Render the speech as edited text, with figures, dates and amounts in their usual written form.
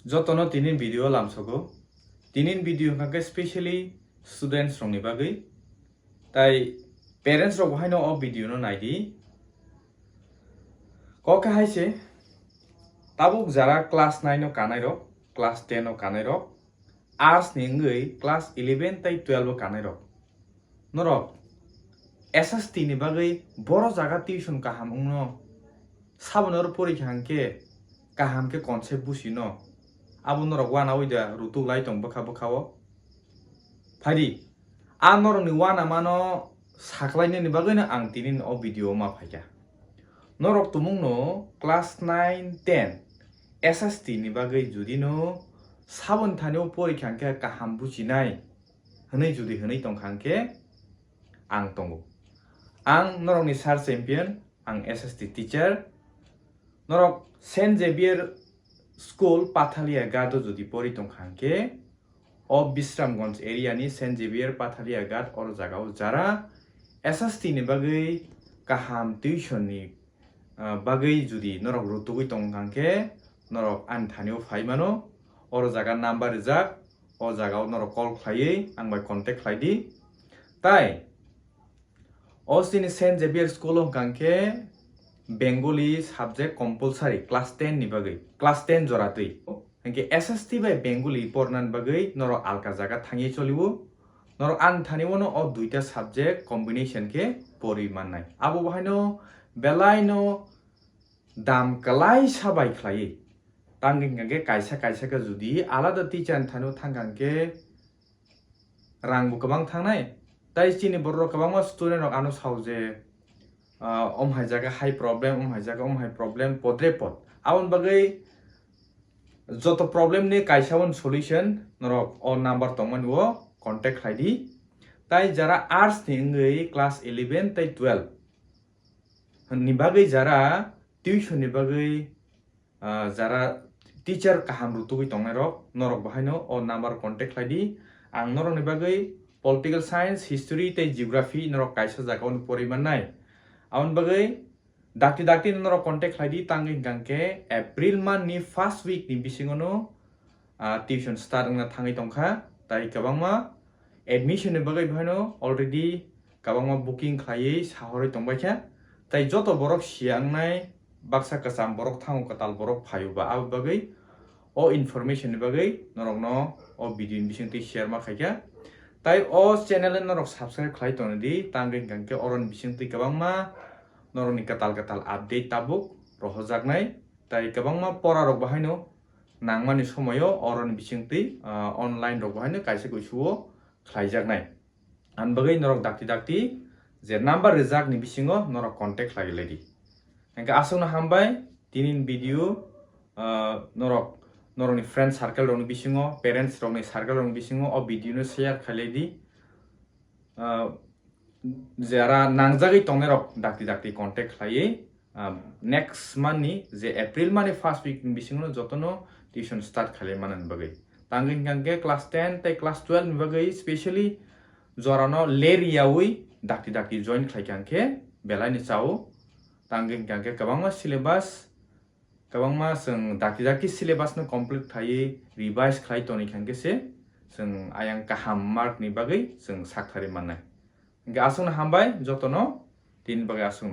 যতনো তিনিন video লামছগো তিনিন video কাকে specially students রংনি বাগै তাই parents rock হাইনো অ video no নাইদি ককে হাইছে তাবুক যারা ক্লাস 9 ও কানাই রক ক্লাস 10 ও Kanai rock arts নিঙ্গৈ class 11 তাই 12 ও Kanai rock নরক এসএসটি नि बागै बरो जागा टिउसन काहाम उनो साबनर परीक्षा हांके काहामके कनसेप्ट बुसिनो आबो नरक वाना उइदा रुतु लाई दं बखा बखाओ फाइदि आ नरनि वाना मानो साख्लायनो नि बागैनो आं तिनिन अ भिडियो मा फाइया नरक तुमुंनो क्लास 9 10 एसएसटी नि बागै जुदिनो साबन थानो परीक्षा हांके काहाम बुसिनाय हनै जुदि हनै दंखांके आं दंगो आं नरकनि सार चेम्पियन आं एसएसटी टीचार नरक सेन्ट जेभियर स्कुल पाथालिया गादो जुदि परि दंखांके अ बिश्रामगंज एरियानि सेन्ट जेभियर पाथालिया गाद और जागाव जारा एसएसटी नि बागै काहाम टिउसननि बागै जुदि नरक रुतुगै दंखांके नरक आन थानियाव फाइमानो और जागा नाम्बार रिजाक अ जागाव नरक कल खायै आं बाय कन्टेक्ट खालायदि ताई Austin Saint Xavier School of Ganke Bengali subject compulsory class 10 ni bagai class 10 joratui hanke SST by Bengali pornan bagai noro alka jaga thangi cholibu noro an thanibo no o duita subject combination ke pori mannai abo bahaino belai no dam kalai sabai khlai tangin ganke kaisa kaisa ka judi alada teacher thanu thangangke rangbu kabang thangnai তাই চিনি বড় কবাংমা student rock আনো সাউজে high জায়গা high problem high জায়গা high problem পদ্রে পদ আউন বাগৈ যত problem নি কাইসাউন সলিউশন নরক অ নাম্বার তংমান ও কন্টাক্ট খাইদি তাই যারা আর্টস নিঙ্গৈ ক্লাস 11 তাই 12 নি বাগৈ যারা টিউশন নি বাগৈ যারা টিচার কাহাম রুতুগৈ তংনাই রক নরক বাহাইনো অ নাম্বার কন্টাক্ট খাইদি আং নরক নি বাগৈ Political Science, History, tai Geography, norok kaisa jagaon poriman nai. Aun bagai, dakti norok contact lagi tangin gangke April month ni first week ni bisingono tuition start na thangai tongkha. Tai kabangma admission ni bagai bhaino already kabangma booking khlaiye sahori tongbaikha. Tai joto borok siang nai baksa kasam borok thango katal borok phayuba ab bagai o information ni bagai norok no o video ni bisingti share ma khaika. তাই ও চ্যানেলে নরক subscribe খাই তনদি তাঙ্গিন গাঙ্কে অরন বিসিংতি গোबांमा নরনি কাতাল update তাবুক রহজাকনাই তাই गोबांमा পড়ারক বাহাইনো নাংমানি সময়ও অরন বিসিংতি online rock বাহাইনো কাইসে কইসুও খাইজাকনাই আনবাগৈ নরক দাক্তি যে number রিজাক নি বিসিংও নরক কন্টাক্ট লাগিলাইদি এনকে আসুনা হামবাই তিনিন ভিডিও নরক নরনি ফ্রেন্ড সার্কেল রং বিসিংও প্যারেন্টস রংনি সার্কেল রং বিসিংও অ ভিডিও শেয়ার খাইলাইদি যারা নাংজাগৈ তংনে রক দাক্তি কন্টাক্ট খাইয়ে নেক্সট মান্থ ni যে এপ্রিল মানে ফার্স্ট উইক ni বিসিংনো যতনো টিউশন স্টার্ট খাইলে মানন বাগৈ তাঙ্গিন গাঙ্গে ক্লাস 10 তাই ক্লাস 12 ni বাগৈ স্পেশালি জরানো লেরিয়াউই দাক্তি জয়েন খাইকাঙ্কে বেলাইনি চাও তাঙ্গিন গাঙ্গে गोबांमा সিলেবাস गोबांमा जों दाखि सिलेबास नो कमप्लीट थायै रिवाइज खालाय तनि खांगेसे जों आयां काहाम मार्क नि बागै जों साखथारि माननाय आसुन हामबाय जतनो दिन बागै आसुन